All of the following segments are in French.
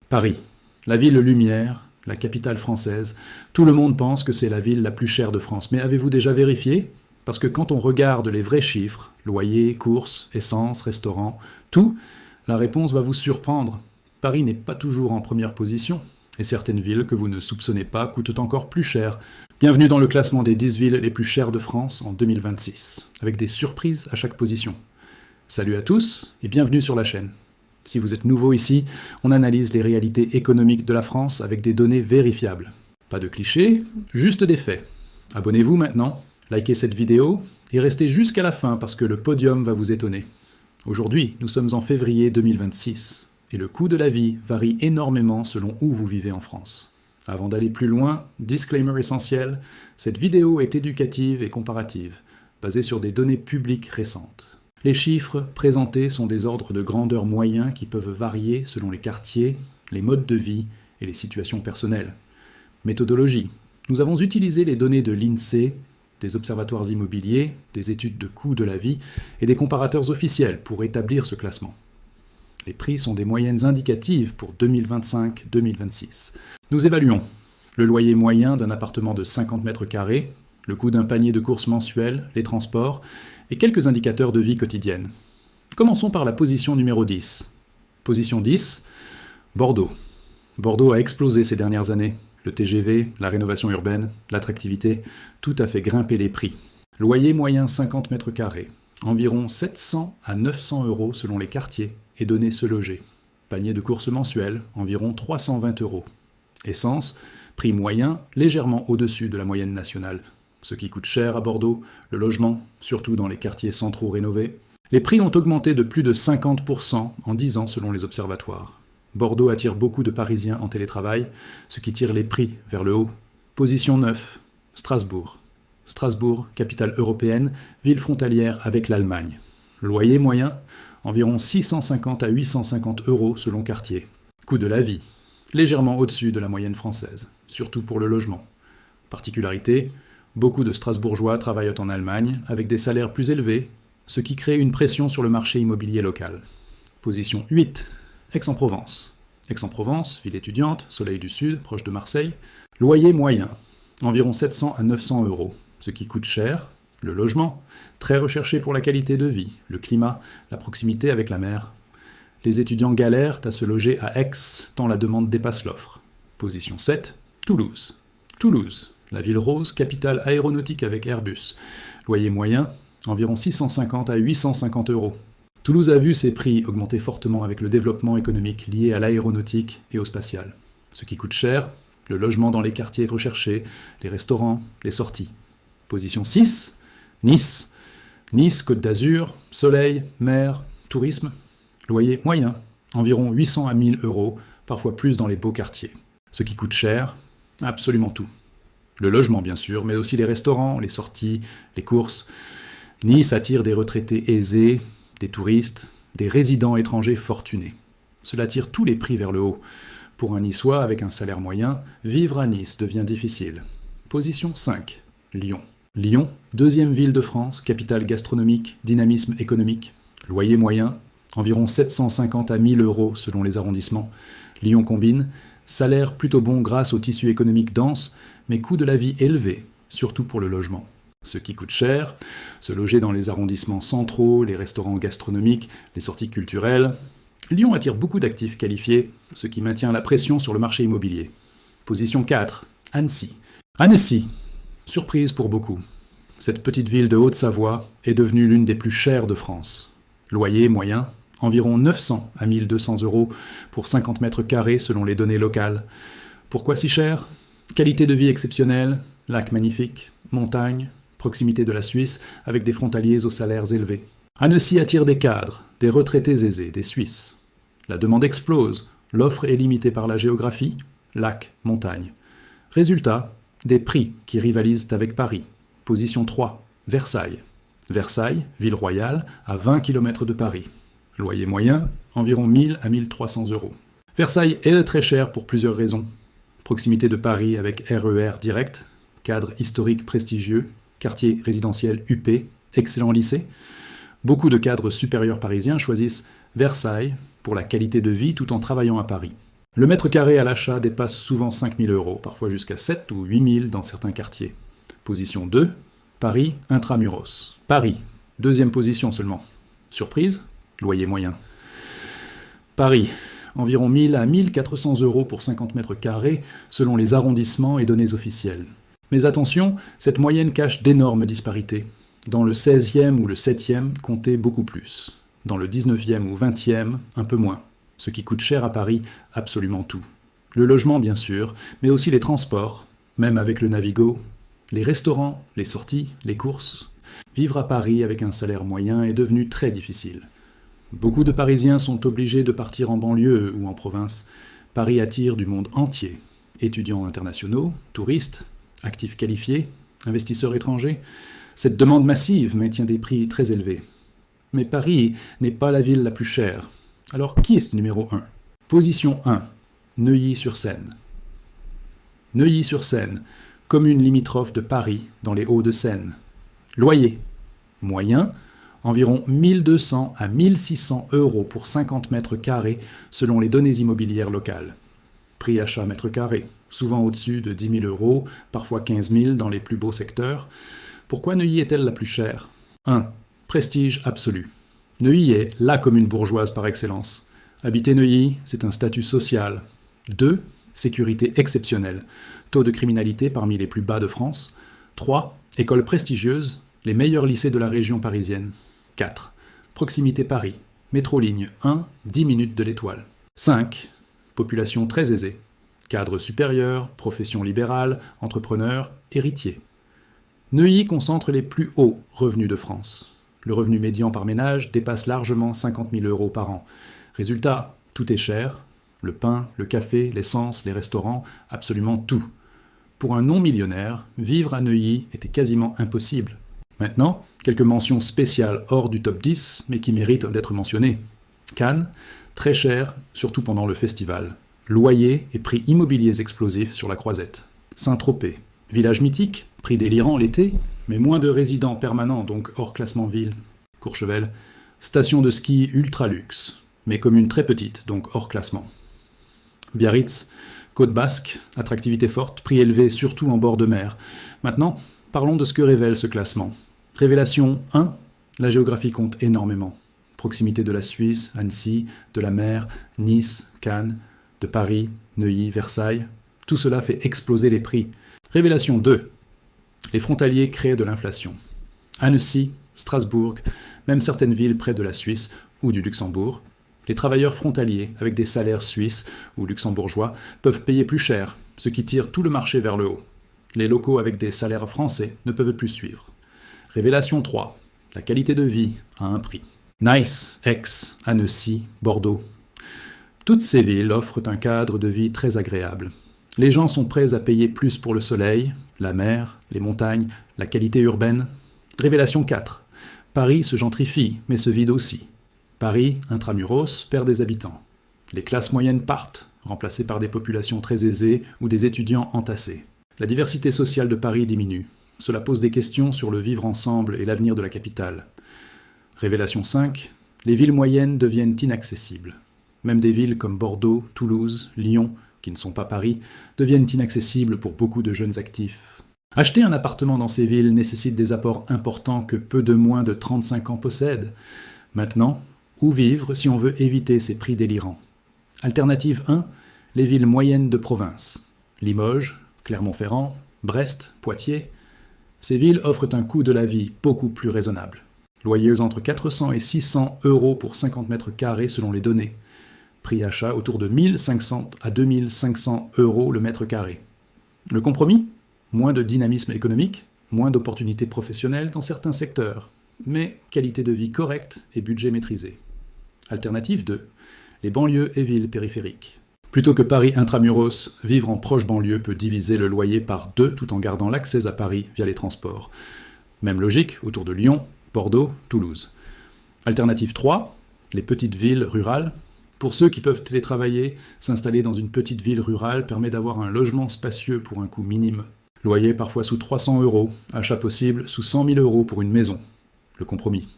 Paris, la ville lumière, la capitale française. Tout le monde pense que c'est la ville la plus chère de France. Mais avez-vous déjà vérifié? Parce que quand on regarde les vrais chiffres, loyer, courses, essence, restaurant, tout, la réponse va vous surprendre. Paris n'est pas toujours en première position. Et certaines villes que vous ne soupçonnez pas coûtent encore plus cher. Bienvenue dans le classement des 10 villes les plus chères de France en 2026, avec des surprises à chaque position. Salut à tous et bienvenue sur la chaîne. Si vous êtes nouveau ici, on analyse les réalités économiques de la France avec des données vérifiables. Pas de clichés, juste des faits. Abonnez-vous maintenant, likez cette vidéo et restez jusqu'à la fin parce que le podium va vous étonner. Aujourd'hui, nous sommes en février 2026 et le coût de la vie varie énormément selon où vous vivez en France. Avant d'aller plus loin, disclaimer essentiel, cette vidéo est éducative et comparative, basée sur des données publiques récentes. Les chiffres présentés sont des ordres de grandeur moyens qui peuvent varier selon les quartiers, les modes de vie et les situations personnelles. Méthodologie. Nous avons utilisé les données de l'INSEE, des observatoires immobiliers, des études de coût de la vie et des comparateurs officiels pour établir ce classement. Les prix sont des moyennes indicatives pour 2025-2026. Nous évaluons le loyer moyen d'un appartement de 50 mètres carrés, le coût d'un panier de courses mensuel, les transports et quelques indicateurs de vie quotidienne. Commençons par la position numéro 10. Position 10, Bordeaux. Bordeaux a explosé ces dernières années. Le TGV, la rénovation urbaine, l'attractivité, tout a fait grimper les prix. Loyer moyen 50 mètres carrés, environ 700 à 900 € selon les quartiers et données se loger. Panier de courses mensuel, environ 320 €. Essence, prix moyen légèrement au-dessus de la moyenne nationale. Ce qui coûte cher à Bordeaux, le logement, surtout dans les quartiers centraux rénovés. Les prix ont augmenté de plus de 50% en 10 ans selon les observatoires. Bordeaux attire beaucoup de Parisiens en télétravail, ce qui tire les prix vers le haut. Position 9, Strasbourg. Strasbourg, capitale européenne, ville frontalière avec l'Allemagne. Loyer moyen, environ 650 à 850 € selon quartier. Coût de la vie, légèrement au-dessus de la moyenne française, surtout pour le logement. Particularité, beaucoup de Strasbourgeois travaillent en Allemagne avec des salaires plus élevés, ce qui crée une pression sur le marché immobilier local. Position 8, Aix-en-Provence. Aix-en-Provence, ville étudiante, soleil du sud, proche de Marseille. Loyer moyen, environ 700 à 900 €, ce qui coûte cher. Le logement, très recherché pour la qualité de vie, le climat, la proximité avec la mer. Les étudiants galèrent à se loger à Aix, tant la demande dépasse l'offre. Position 7, Toulouse. Toulouse, la ville rose, capitale aéronautique avec Airbus. Loyer moyen, environ 650 à 850 €. Toulouse a vu ses prix augmenter fortement avec le développement économique lié à l'aéronautique et au spatial. Ce qui coûte cher, le logement dans les quartiers recherchés, les restaurants, les sorties. Position 6, Nice. Nice, Côte d'Azur, soleil, mer, tourisme. Loyer moyen, environ 800 à 1000 €, parfois plus dans les beaux quartiers. Ce qui coûte cher, absolument tout. Le logement bien sûr, mais aussi les restaurants, les sorties, les courses. Nice attire des retraités aisés, des touristes, des résidents étrangers fortunés. Cela tire tous les prix vers le haut. Pour un Niçois avec un salaire moyen, vivre à Nice devient difficile. Position 5, Lyon. Lyon, deuxième ville de France, capitale gastronomique, dynamisme économique. Loyer moyen, environ 750 à 1000 € selon les arrondissements. Lyon combine, salaire plutôt bon grâce au tissu économique dense, mais coût de la vie élevé, surtout pour le logement. Ce qui coûte cher, se loger dans les arrondissements centraux, les restaurants gastronomiques, les sorties culturelles. Lyon attire beaucoup d'actifs qualifiés, ce qui maintient la pression sur le marché immobilier. Position 4, Annecy. Annecy, surprise pour beaucoup. Cette petite ville de Haute-Savoie est devenue l'une des plus chères de France. Loyer moyen, environ 900 à 1200 € pour 50 mètres carrés selon les données locales. Pourquoi si cher? Qualité de vie exceptionnelle, lac magnifique, montagne, proximité de la Suisse avec des frontaliers aux salaires élevés. Annecy attire des cadres, des retraités aisés, des Suisses. La demande explose, l'offre est limitée par la géographie, lac, montagne. Résultat, des prix qui rivalisent avec Paris. Position 3, Versailles. Versailles, ville royale, à 20 km de Paris. Loyer moyen, environ 1000 à 1300 €. Versailles est très cher pour plusieurs raisons. Proximité de Paris avec RER direct, cadre historique prestigieux, quartier résidentiel UP, excellent lycée. Beaucoup de cadres supérieurs parisiens choisissent Versailles pour la qualité de vie tout en travaillant à Paris. Le mètre carré à l'achat dépasse souvent 5 000 €, parfois jusqu'à 7 ou 8 000 dans certains quartiers. Position 2, Paris intramuros. Paris, deuxième position seulement. Surprise, loyer moyen. Paris, environ 1 000 à 1 400 € pour 50 mètres carrés selon les arrondissements et données officielles. Mais attention, cette moyenne cache d'énormes disparités. Dans le 16e ou le 7e, comptez beaucoup plus. Dans le 19e ou 20e, un peu moins. Ce qui coûte cher à Paris, absolument tout. Le logement, bien sûr, mais aussi les transports, même avec le Navigo, les restaurants, les sorties, les courses. Vivre à Paris avec un salaire moyen est devenu très difficile. Beaucoup de Parisiens sont obligés de partir en banlieue ou en province. Paris attire du monde entier. Étudiants internationaux, touristes, actifs qualifiés, investisseurs étrangers. Cette demande massive maintient des prix très élevés. Mais Paris n'est pas la ville la plus chère. Alors qui est ce numéro 1 ? Position 1, Neuilly-sur-Seine. Neuilly-sur-Seine, commune limitrophe de Paris, dans les Hauts-de-Seine. Loyer moyen, environ 1 200 à 1 600 € pour 50 mètres carrés selon les données immobilières locales. Prix achat mètre carré, souvent au-dessus de 10 000 €, parfois 15 000 dans les plus beaux secteurs. Pourquoi Neuilly est-elle la plus chère ? 1. Prestige absolu. Neuilly est la commune bourgeoise par excellence. Habiter Neuilly, c'est un statut social. 2. Sécurité exceptionnelle. Taux de criminalité parmi les plus bas de France. 3. École prestigieuse, les meilleurs lycées de la région parisienne. 4. Proximité Paris. Métro ligne 1, 10 minutes de l'Étoile. 5. Population très aisée. Cadre supérieur, profession libérale, entrepreneur, héritier. Neuilly concentre les plus hauts revenus de France. Le revenu médian par ménage dépasse largement 50 000 € par an. Résultat, tout est cher. Le pain, le café, l'essence, les restaurants, absolument tout. Pour un non-millionnaire, vivre à Neuilly était quasiment impossible. Maintenant, quelques mentions spéciales hors du top 10, mais qui méritent d'être mentionnées. Cannes, très cher, surtout pendant le festival. Loyer et prix immobiliers explosifs sur la Croisette. Saint-Tropez, village mythique, prix délirant l'été, mais moins de résidents permanents, donc hors classement ville. Courchevel, station de ski ultra luxe, mais commune très petite, donc hors classement. Biarritz, côte basque, attractivité forte, prix élevé surtout en bord de mer. Maintenant, parlons de ce que révèle ce classement. Révélation 1, la géographie compte énormément. Proximité de la Suisse, Annecy, de la mer, Nice, Cannes, de Paris, Neuilly, Versailles. Tout cela fait exploser les prix. Révélation 2, les frontaliers créent de l'inflation. Annecy, Strasbourg, même certaines villes près de la Suisse ou du Luxembourg, les travailleurs frontaliers avec des salaires suisses ou luxembourgeois peuvent payer plus cher, ce qui tire tout le marché vers le haut. Les locaux avec des salaires français ne peuvent plus suivre. Révélation 3, la qualité de vie a un prix. Nice, Aix, Annecy, Bordeaux. Toutes ces villes offrent un cadre de vie très agréable. Les gens sont prêts à payer plus pour le soleil, la mer, les montagnes, la qualité urbaine. Révélation 4. Paris se gentrifie, mais se vide aussi. Paris, intramuros, perd des habitants. Les classes moyennes partent, remplacées par des populations très aisées ou des étudiants entassés. La diversité sociale de Paris diminue. Cela pose des questions sur le vivre ensemble et l'avenir de la capitale. Révélation 5. Les villes moyennes deviennent inaccessibles. Même des villes comme Bordeaux, Toulouse, Lyon, qui ne sont pas Paris, deviennent inaccessibles pour beaucoup de jeunes actifs. Acheter un appartement dans ces villes nécessite des apports importants que peu de moins de 35 ans possèdent. Maintenant, où vivre si on veut éviter ces prix délirants ? Alternative 1, les villes moyennes de province. Limoges, Clermont-Ferrand, Brest, Poitiers. Ces villes offrent un coût de la vie beaucoup plus raisonnable. Loyers entre 400 et 600 € pour 50 mètres carrés selon les données. Prix achat autour de 1 500 à 2 500 € le mètre carré. Le compromis ? Moins de dynamisme économique, moins d'opportunités professionnelles dans certains secteurs, mais qualité de vie correcte et budget maîtrisé. Alternative 2. Les banlieues et villes périphériques. Plutôt que Paris intramuros, vivre en proche banlieue peut diviser le loyer par 2 tout en gardant l'accès à Paris via les transports. Même logique autour de Lyon, Bordeaux, Toulouse. Alternative 3. Les petites villes rurales. Pour ceux qui peuvent télétravailler, s'installer dans une petite ville rurale permet d'avoir un logement spacieux pour un coût minime. Loyer parfois sous 300 €, achat possible sous 100 000 € pour une maison. Le compromis.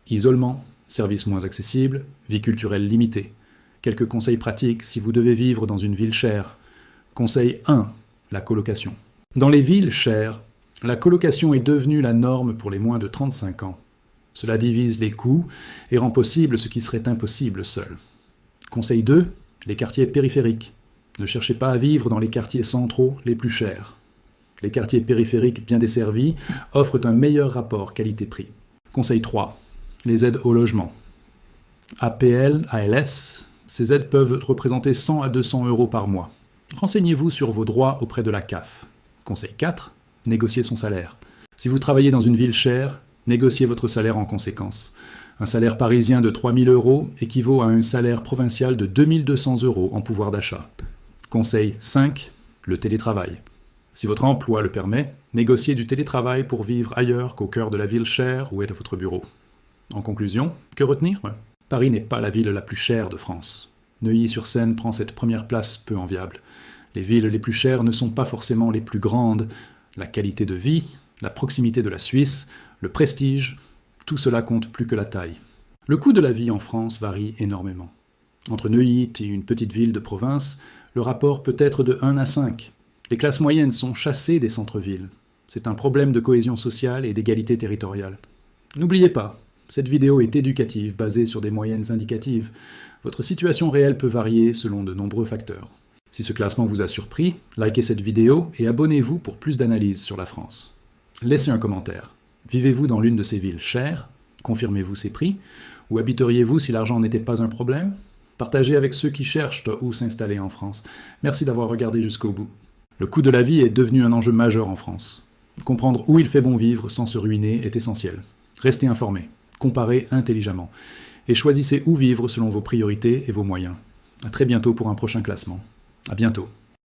Isolement, services moins accessibles, vie culturelle limitée. Quelques conseils pratiques si vous devez vivre dans une ville chère. Conseil 1. La colocation. Dans les villes chères, la colocation est devenue la norme pour les moins de 35 ans. Cela divise les coûts et rend possible ce qui serait impossible seul. Conseil 2. Les quartiers périphériques. Ne cherchez pas à vivre dans les quartiers centraux les plus chers. Les quartiers périphériques bien desservis offrent un meilleur rapport qualité-prix. Conseil 3. Les aides au logement. APL, ALS, ces aides peuvent représenter 100 à 200 euros par mois. Renseignez-vous sur vos droits auprès de la CAF. Conseil 4. Négocier son salaire. Si vous travaillez dans une ville chère, négociez votre salaire en conséquence. Un salaire parisien de 3 000 euros équivaut à un salaire provincial de 2 200 euros en pouvoir d'achat. Conseil 5. Le télétravail. Si votre emploi le permet, négociez du télétravail pour vivre ailleurs qu'au cœur de la ville chère où est votre bureau. En conclusion, que retenir ? Paris n'est pas la ville la plus chère de France. Neuilly-sur-Seine prend cette première place peu enviable. Les villes les plus chères ne sont pas forcément les plus grandes. La qualité de vie, la proximité de la Suisse, le prestige, tout cela compte plus que la taille. Le coût de la vie en France varie énormément. Entre Neuilly et une petite ville de province, le rapport peut être de 1 à 5. Les classes moyennes sont chassées des centres-villes. C'est un problème de cohésion sociale et d'égalité territoriale. N'oubliez pas, cette vidéo est éducative, basée sur des moyennes indicatives. Votre situation réelle peut varier selon de nombreux facteurs. Si ce classement vous a surpris, likez cette vidéo et abonnez-vous pour plus d'analyses sur la France. Laissez un commentaire. Vivez-vous dans l'une de ces villes chères? Confirmez-vous ces prix? Ou habiteriez-vous si l'argent n'était pas un problème? Partagez avec ceux qui cherchent où s'installer en France. Merci d'avoir regardé jusqu'au bout. Le coût de la vie est devenu un enjeu majeur en France. Comprendre où il fait bon vivre sans se ruiner est essentiel. Restez informés, comparez intelligemment, et choisissez où vivre selon vos priorités et vos moyens. À très bientôt pour un prochain classement. À bientôt.